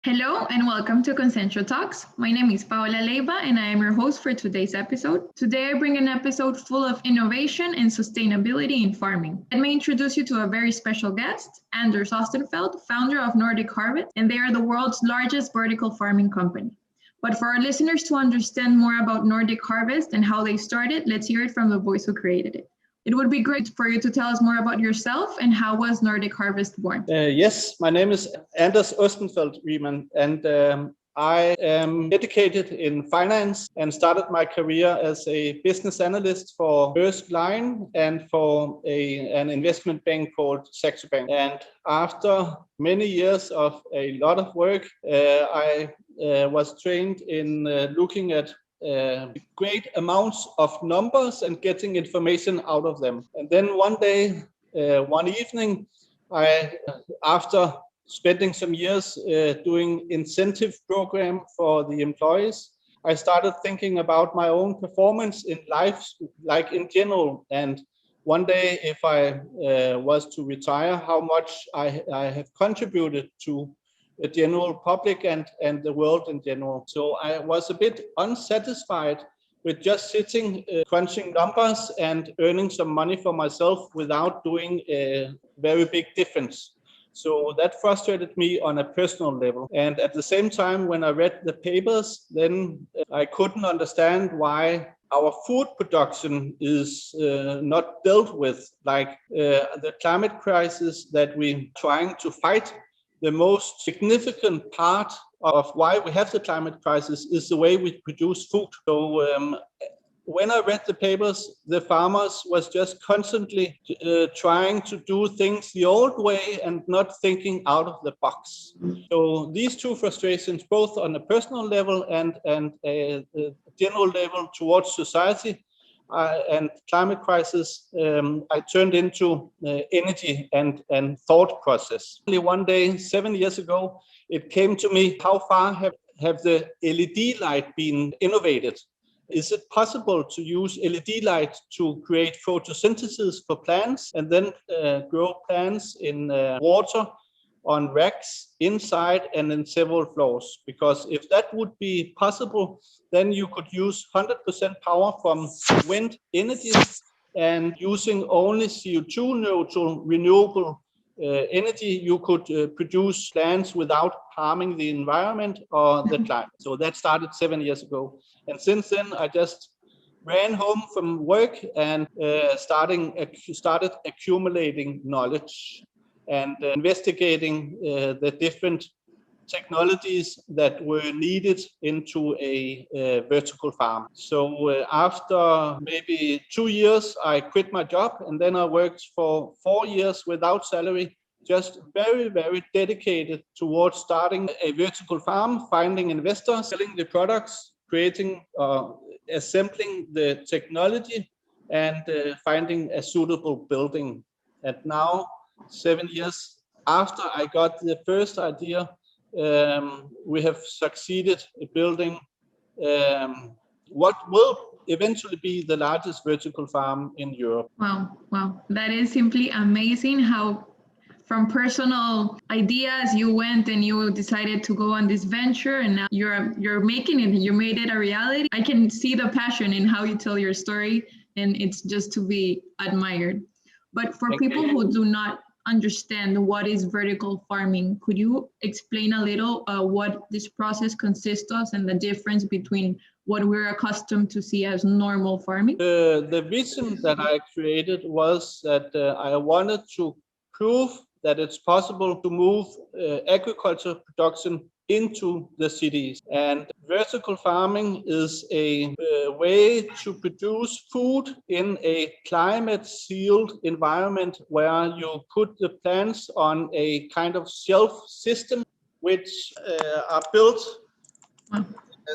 Hello and welcome to Consensual Talks. My name is Paola Leiva and I am your host for today's episode. Today I bring an episode full of innovation and sustainability in farming. Let me introduce you to a very special guest, Anders Ostenfeld, founder of Nordic Harvest, and they are the world's largest vertical farming company. But for our listeners to understand more about Nordic Harvest and how they started, let's hear it from the voice who created it. It would be great for you to tell us more about yourself and how was Nordic Harvest born? Yes, my name is Anders Ostenfeld, and I am educated in finance and started my career as a business analyst for First Line and for an investment bank called Saxo Bank. And after many years of a lot of work, I was trained in looking at great amounts of numbers and getting information out of them. And then one day, one evening, after spending some years doing incentive program for the employees, I started thinking about my own performance in life, like in general. And one day, if I was to retire, how much I have contributed to the general public and the world in general. So I was a bit unsatisfied with just sitting, crunching numbers and earning some money for myself without doing a very big difference. So that frustrated me on a personal level. And at the same time, when I read the papers, then I couldn't understand why our food production is not dealt with, like the climate crisis that we're trying to fight. The most significant part of why we have the climate crisis is the way we produce food. So when I read the papers, the farmers was just constantly trying to do things the old way and not thinking out of the box. So these two frustrations, both on a personal level and a general level towards society, and climate crisis, I turned into energy and thought process. Only one day, 7 years ago, it came to me, how far have the LED light been innovated? Is it possible to use LED light to create photosynthesis for plants and then grow plants in water on racks inside and in several floors? Because if that would be possible, then you could use 100% power from wind energy and using only CO2 neutral renewable energy, you could produce plants without harming the environment or the climate. So that started 7 years ago. And since then, I just ran home from work and started accumulating knowledge and investigating the different technologies that were needed into a vertical farm. So after maybe 2 years, I quit my job, and then I worked for 4 years without salary, just very, very dedicated towards starting a vertical farm, finding investors, selling the products, creating, assembling the technology, and finding a suitable building. And now, 7 years after I got the first idea, we have succeeded in building what will eventually be the largest vertical farm in Europe. Wow. That is simply amazing how from personal ideas you went and you decided to go on this venture, and now you're making it, you made it a reality. I can see the passion in how you tell your story, and it's just to be admired. But for people who do not understand what is vertical farming, could you explain a little what this process consists of and the difference between what we're accustomed to see as normal farming? The vision that I created was that I wanted to prove that it's possible to move agriculture production into the cities. And vertical farming is a way to produce food in a climate-sealed environment where you put the plants on a kind of shelf system, which are built.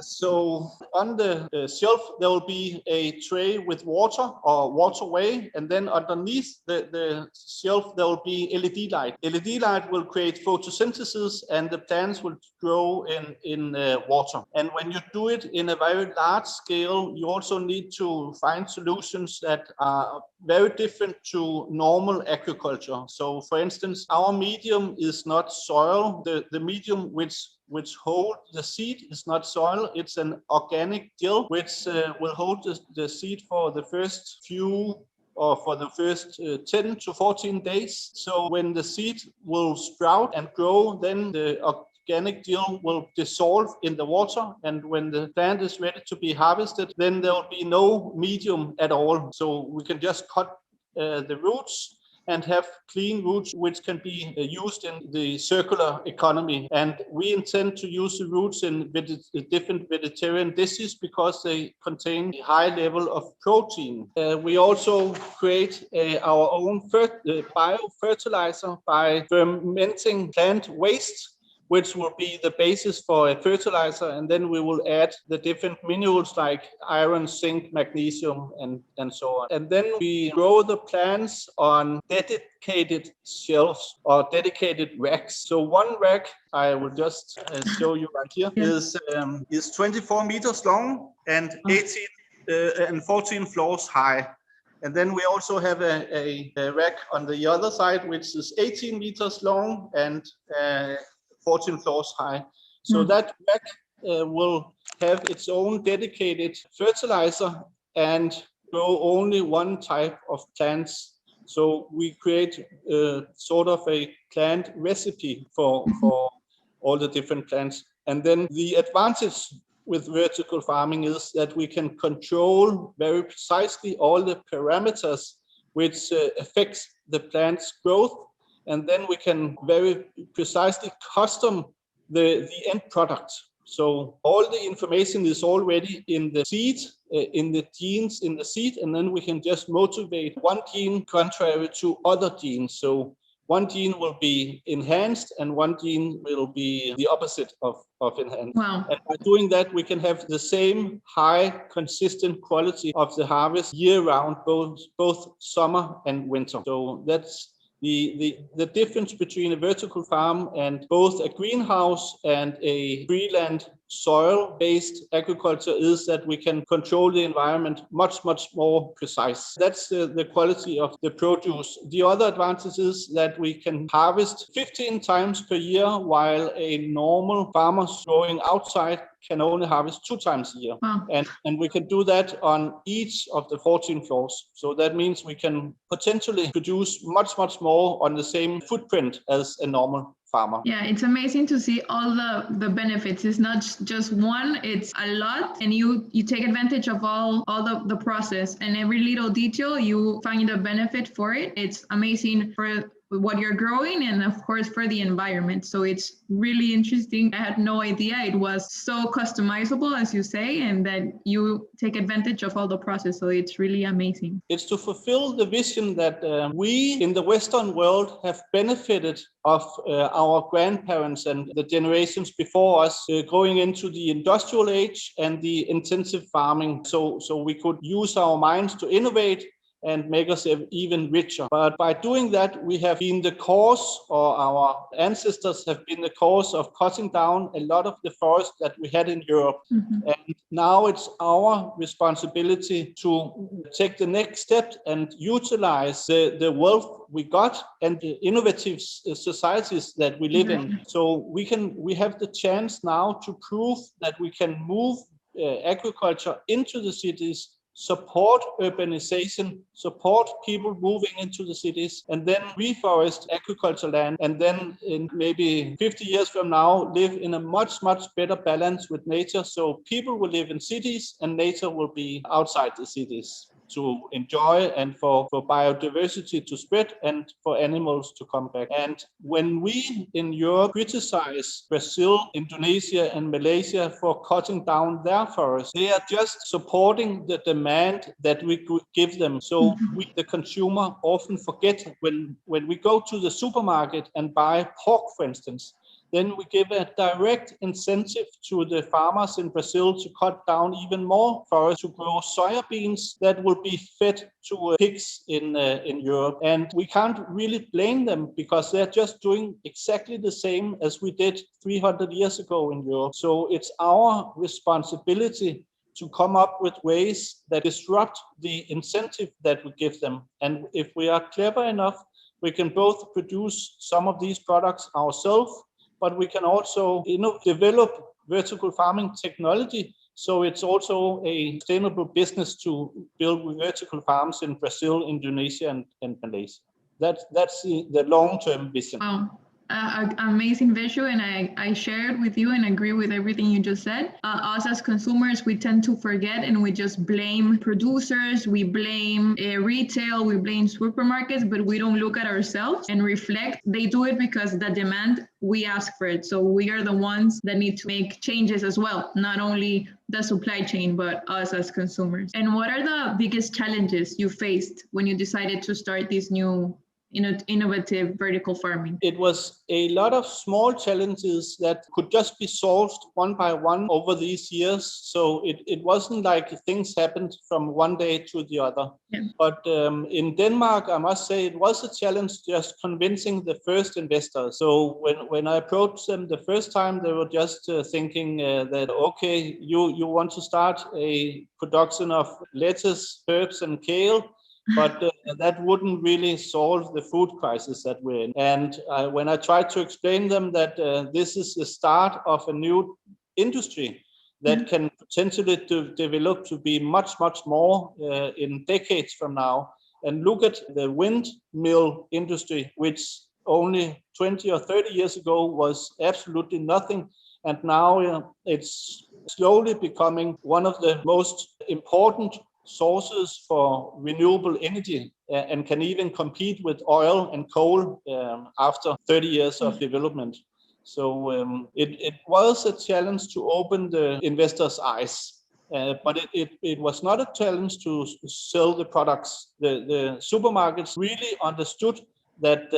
So on the shelf, there will be a tray with water or waterway, and then underneath the shelf, there will be LED light. LED light will create photosynthesis, and the plants will grow in water. And when you do it in a very large scale, you also need to find solutions that are very different to normal agriculture. So for instance, our medium is not soil. The medium which which hold the seed. It's not soil, it's an organic gel which will hold the seed for the first few or for the first 10 to 14 days. So when the seed will sprout and grow, then the organic gel will dissolve in the water, and when the plant is ready to be harvested, then there will be no medium at all. So we can just cut the roots and have clean roots which can be used in the circular economy. And we intend to use the roots in different vegetarian dishes because they contain a high level of protein. We also create our own biofertilizer by fermenting plant waste, which will be the basis for a fertilizer, and then we will add the different minerals like iron, zinc, magnesium, and so on. And then we grow the plants on dedicated shelves or dedicated racks. So one rack, I will just show you right here, is 24 meters long and 14 floors high. And then we also have a rack on the other side, which is 18 meters long and 14 floors high. So that rack will have its own dedicated fertilizer and grow only one type of plants. So we create sort of a plant recipe for all the different plants. And then the advantage with vertical farming is that we can control very precisely all the parameters which affects the plant's growth. And then we can very precisely custom the end product. So all the information is already in the seed, in the genes in the seed, and then we can just motivate one gene contrary to other genes. So one gene will be enhanced and one gene will be the opposite of enhanced. Wow. And by doing that, we can have the same high, consistent quality of the harvest year round, both summer and winter. So that's the difference between a vertical farm and both a greenhouse and a freeland soil-based agriculture is that we can control the environment much more precise. That's the quality of the produce. The other advantage is that we can harvest 15 times per year, while a normal farmer growing outside can only harvest 2 times a year. Wow. And we can do that on each of the 14 floors. So that means we can potentially produce much more on the same footprint as a normal farmer. Yeah, it's amazing to see all the benefits. It's not just one, it's a lot, and you take advantage of all the process, and every little detail you find a benefit for it. It's amazing for what you're growing and of course for the environment. So it's really interesting. I had no idea it was so customizable, as you say, and that you take advantage of all the process. So it's really amazing. It's to fulfill the vision that we in the Western world have benefited of our grandparents and the generations before us going into the industrial age and the intensive farming. So we could use our minds to innovate and make us even richer. But by doing that, we have been the cause, or our ancestors have been the cause of cutting down a lot of the forest that we had in Europe. Mm-hmm. And now it's our responsibility to take the next step and utilize the wealth we got and the innovative societies that we live in. So we have the chance now to prove that we can move agriculture into the cities, support urbanization, support people moving into the cities, and then reforest agricultural land, and then in maybe 50 years from now live in a much better balance with nature. So people will live in cities and nature will be outside the cities to enjoy, and for biodiversity to spread and for animals to come back. And when we in Europe criticize Brazil, Indonesia and Malaysia for cutting down their forests, they are just supporting the demand that we could give them. So we, the consumer, often forget when we go to the supermarket and buy pork, for instance, then we give a direct incentive to the farmers in Brazil to cut down even more forests to grow soybeans that will be fed to pigs in Europe. And we can't really blame them because they're just doing exactly the same as we did 300 years ago in Europe. So it's our responsibility to come up with ways that disrupt the incentive that we give them. And if we are clever enough, we can both produce some of these products ourselves, but we can also develop vertical farming technology. So it's also a sustainable business to build vertical farms in Brazil, Indonesia, and Malaysia. That's the long-term vision. Wow. Amazing visual, and I share it with you and agree with everything you just said. Us as consumers, we tend to forget and we just blame producers, we blame retail, we blame supermarkets, but we don't look at ourselves and reflect. They do it because the demand, we ask for it. So we are the ones that need to make changes as well, not only the supply chain, but us as consumers. And what are the biggest challenges you faced when you decided to start this new innovative vertical farming? It was a lot of small challenges that could just be solved one by one over these years. So it wasn't like things happened from one day to the other. Yeah. But in Denmark, I must say it was a challenge just convincing the first investors. So when I approached them the first time, they were just thinking that, okay, you want to start a production of lettuce, herbs, and kale. But that wouldn't really solve the food crisis that we're in. And when I tried to explain them that this is the start of a new industry that can potentially develop to be much, much more in decades from now, and look at the windmill industry, which only 20 or 30 years ago was absolutely nothing. And now it's slowly becoming one of the most important sources for renewable energy and can even compete with oil and coal after 30 years of development. So it was a challenge to open the investors' eyes, but it was not a challenge to sell the products. The supermarkets really understood that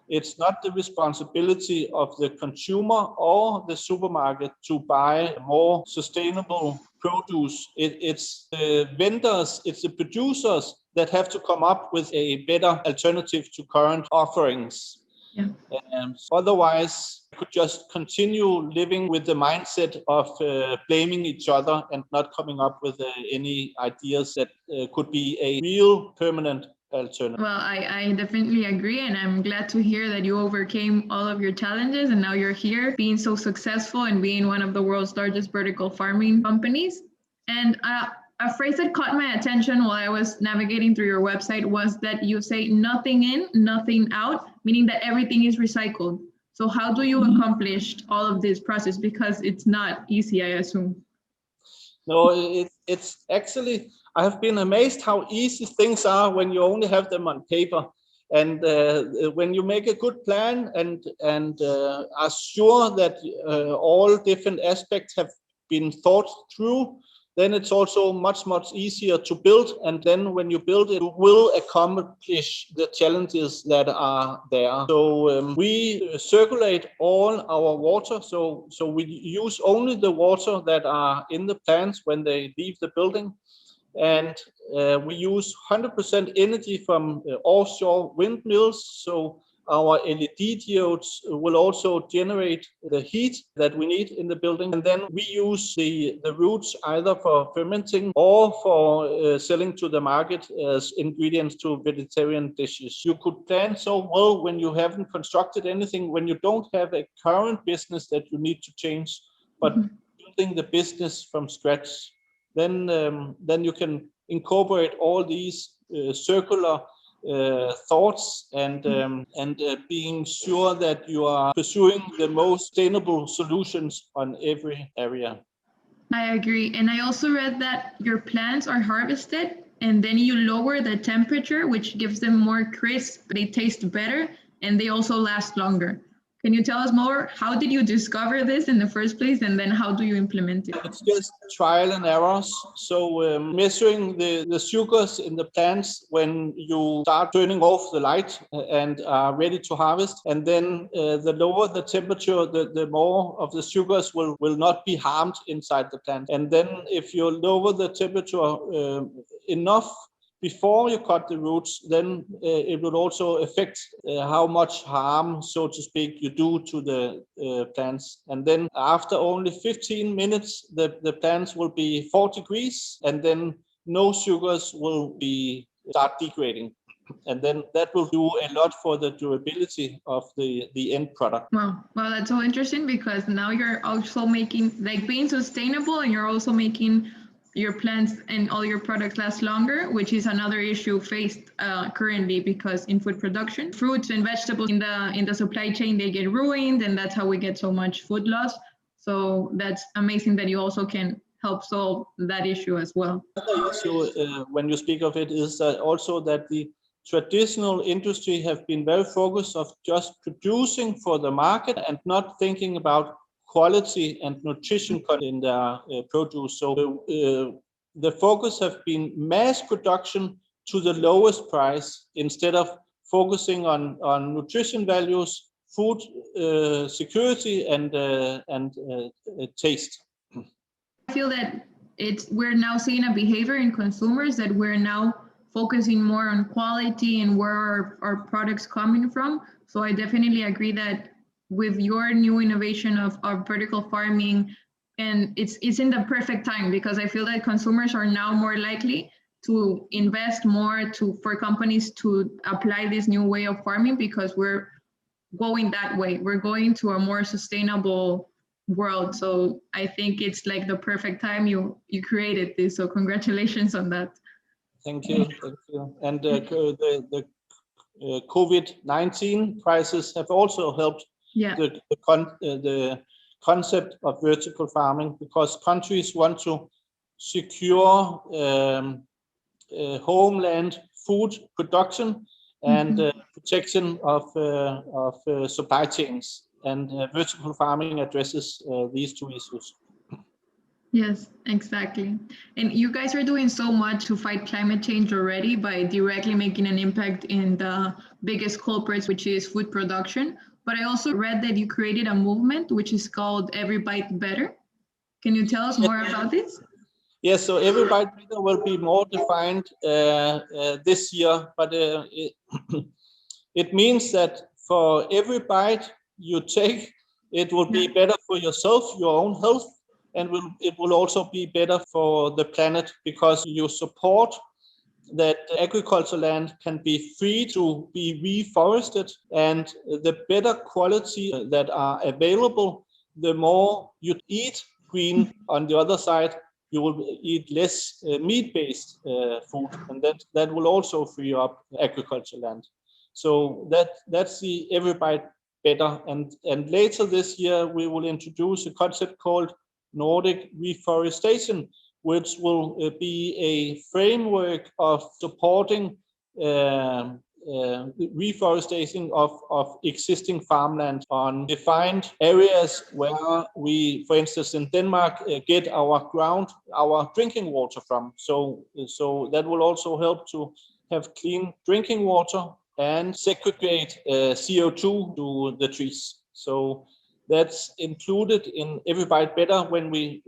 it's not the responsibility of the consumer or the supermarket to buy more sustainable produce. It's the vendors, it's the producers that have to come up with a better alternative to current offerings. Yeah. Otherwise, we could just continue living with the mindset of blaming each other and not coming up with any ideas that could be a real permanent alternative. Well, I definitely agree, and I'm glad to hear that you overcame all of your challenges and now you're here being so successful and being one of the world's largest vertical farming companies. And a phrase that caught my attention while I was navigating through your website was that you say nothing in, nothing out, meaning that everything is recycled. So how do you accomplish all of this process? Because it's not easy, I assume. No, it's actually, I have been amazed how easy things are when you only have them on paper. And when you make a good plan and are sure that all different aspects have been thought through, then it's also much, much easier to build. And then when you build it, you will accomplish the challenges that are there. So we circulate all our water. So we use only the water that are in the plants when they leave the building. And we use 100% energy from offshore windmills. So our LED diodes will also generate the heat that we need in the building. And then we use the roots either for fermenting or for selling to the market as ingredients to vegetarian dishes. You could plan so well when you haven't constructed anything, when you don't have a current business that you need to change, but building the business from scratch. Then you can incorporate all these circular thoughts and being sure that you are pursuing the most sustainable solutions on every area. I agree. And I also read that your plants are harvested and then you lower the temperature, which gives them more crisp, they taste better, and they also last longer. Can you tell us more? How did you discover this in the first place, and then how do you implement it? It's just trial and errors. So measuring the sugars in the plants when you start turning off the light and are ready to harvest. And then the lower the temperature, the more of the sugars will not be harmed inside the plant. And then if you lower the temperature enough before you cut the roots, then it will also affect how much harm, so to speak, you do to the plants. And then after only 15 minutes, the plants will be 4 degrees, and then no sugars will start degrading. And then that will do a lot for the durability of the end product. Wow. Well, that's so interesting because now you're also making, like, being sustainable, and you're also making your plants and all your products last longer, which is another issue faced currently, because in food production, fruits and vegetables in the supply chain, they get ruined, and that's how we get so much food loss. So that's amazing that you also can help solve that issue as well. Another issue when you speak of it is also that the traditional industry have been very focused of just producing for the market and not thinking about quality and nutrition in their produce. So the focus have been mass production to the lowest price instead of focusing on nutrition values, food security, and taste. I feel that we're now seeing a behavior in consumers that we're now focusing more on quality and where our products coming from. So I definitely agree that with your new innovation of vertical farming, and it's in the perfect time, because I feel that consumers are now more likely to invest more for companies to apply this new way of farming, because we're going that way. We're going to a more sustainable world. So I think it's like the perfect time you created this. So congratulations on that. Thank you. And the COVID-19 crisis have also helped the concept of vertical farming, because countries want to secure homeland food production and protection of supply chains, and vertical farming addresses these two issues. Yes, exactly. And you guys are doing so much to fight climate change already by directly making an impact in the biggest culprits, which is food production. But I also read that you created a movement which is called Every Bite Better. Can you tell us more about this? Yes, so Every Bite Better will be more defined this year, but it means that for every bite you take, it will be better for yourself, your own health, and it will also be better for the planet, because you support that agricultural land can be free to be reforested, and the better quality that are available, the more you eat green. On the other side, you will eat less meat-based food, and that will also free up agricultural land. So that's the Every Bite Better. And later this year, we will introduce a concept called Nordic Reforestation, which will be a framework of supporting reforestation of existing farmland on defined areas where we, for instance, in Denmark, get our drinking water from. So that will also help to have clean drinking water and segregate CO2 to the trees. So that's included in Every Bite Better when we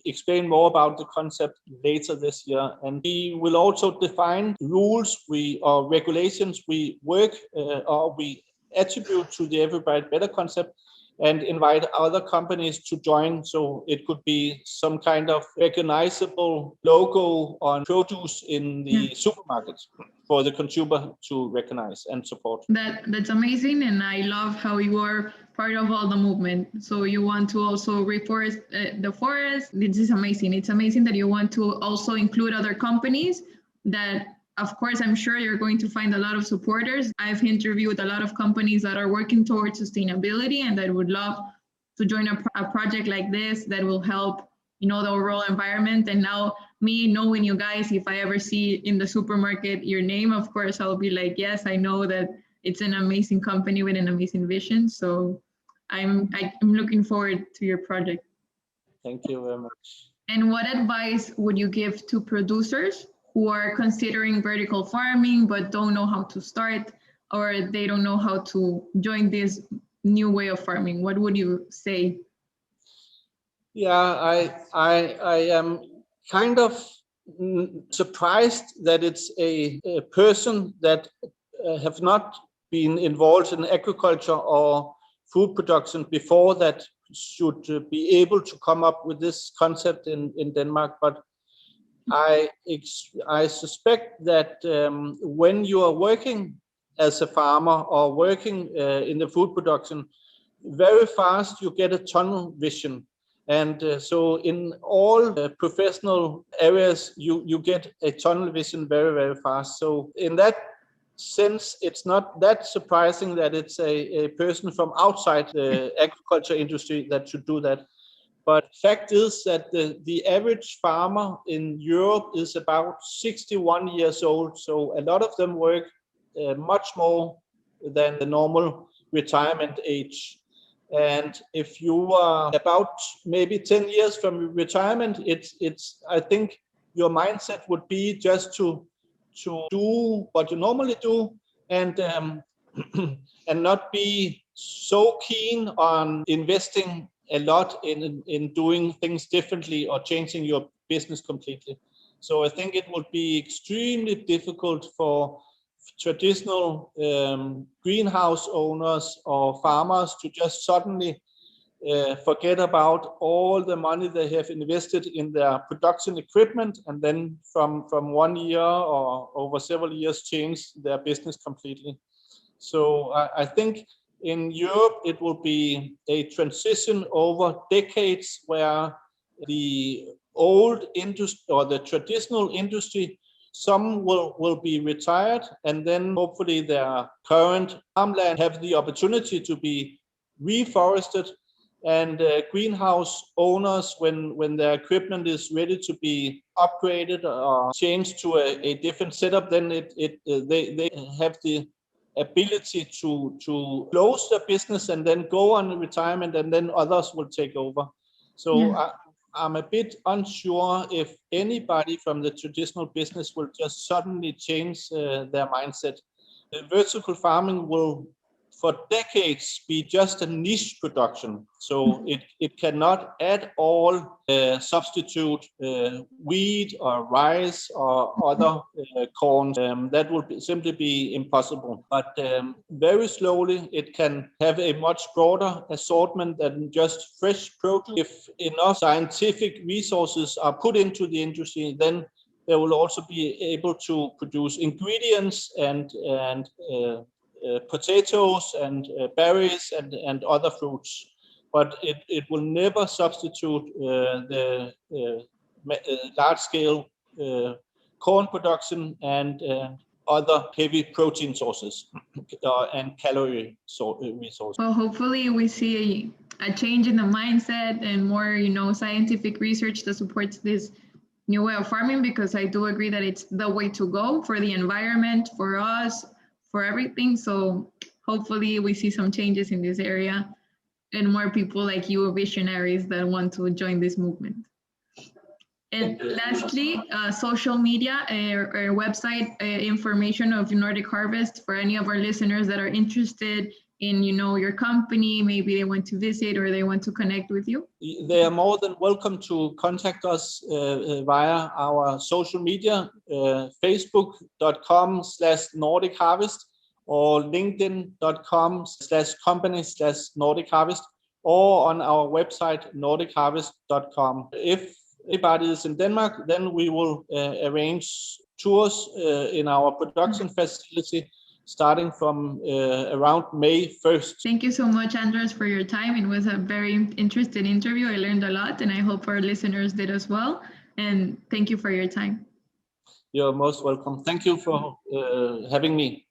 explain more about the concept later this year. And we will also define rules or regulations we work or we attribute to the Every Bite Better concept, and invite other companies to join. So it could be some kind of recognizable logo on produce in the supermarkets for the consumer to recognize and support. That's amazing, and I love how you are part of all the movement. So you want to also reforest the forest. This is amazing. It's amazing that you want to also include other companies that, of course, I'm sure you're going to find a lot of supporters. I've interviewed a lot of companies that are working towards sustainability and that would love to join a project like this that will help, the overall environment. And now, me knowing you guys, if I ever see in the supermarket your name, of course, I'll be like, yes, I know that it's an amazing company with an amazing vision. So I'm looking forward to your project. Thank you very much. And what advice would you give to producers who are considering vertical farming but don't know how to start, or they don't know how to join this new way of farming? What would you say? Yeah, I am kind of surprised that it's a person that have not been involved in agriculture or food production before that should be able to come up with this concept in Denmark. But I suspect that when you are working as a farmer or working in the food production, very fast you get a tunnel vision. And so in all professional areas, you get a tunnel vision very, very fast. So in that sense, it's not that surprising that it's a person from outside the agriculture industry that should do that. But fact is that the average farmer in Europe is about 61 years old. So a lot of them work much more than the normal retirement age. And if you are about maybe 10 years from retirement, it's I think your mindset would be just to do what you normally do, and and not be so keen on investing a lot in doing things differently or changing your business completely. So I think it would be extremely difficult for traditional greenhouse owners or farmers to just suddenly forget about all the money they have invested in their production equipment, and then from 1 year or over several years change their business completely. So I think in Europe it will be a transition over decades where the old industry or the traditional industry, some will be retired, and then hopefully their current farmland have the opportunity to be reforested, and greenhouse owners, when their equipment is ready to be upgraded or changed to a different setup, then they have the ability to close their business and then go on retirement, and then others will take over. So I'm a bit unsure if anybody from the traditional business will just suddenly change their mindset. The vertical farming will for decades be just a niche production. So it cannot at all substitute wheat or rice or other corn. That would simply be impossible. But very slowly it can have a much broader assortment than just fresh produce. If enough scientific resources are put into the industry, then they will also be able to produce ingredients and potatoes and berries and other fruits, but it will never substitute the large-scale corn production and other heavy protein sources and calorie resources. Well, hopefully we see a change in the mindset and more, scientific research that supports this new way of farming, because I do agree that it's the way to go for the environment, for us, for everything. So hopefully we see some changes in this area and more people like you, visionaries, that want to join this movement. And lastly, social media or website information of Nordic Harvest for any of our listeners that are interested in, your company. Maybe they want to visit or they want to connect with you. They are more than welcome to contact us via our social media, facebook.com/Nordic Harvest or linkedin.com/company/Nordic Harvest, or on our website, nordicharvest.com. If anybody is in Denmark, then we will arrange tours in our production facility starting from around May 1st. Thank you so much, Anders, for your time. It was a very interesting interview. I learned a lot, and I hope our listeners did as well. And thank you for your time. You're most welcome. Thank you for having me.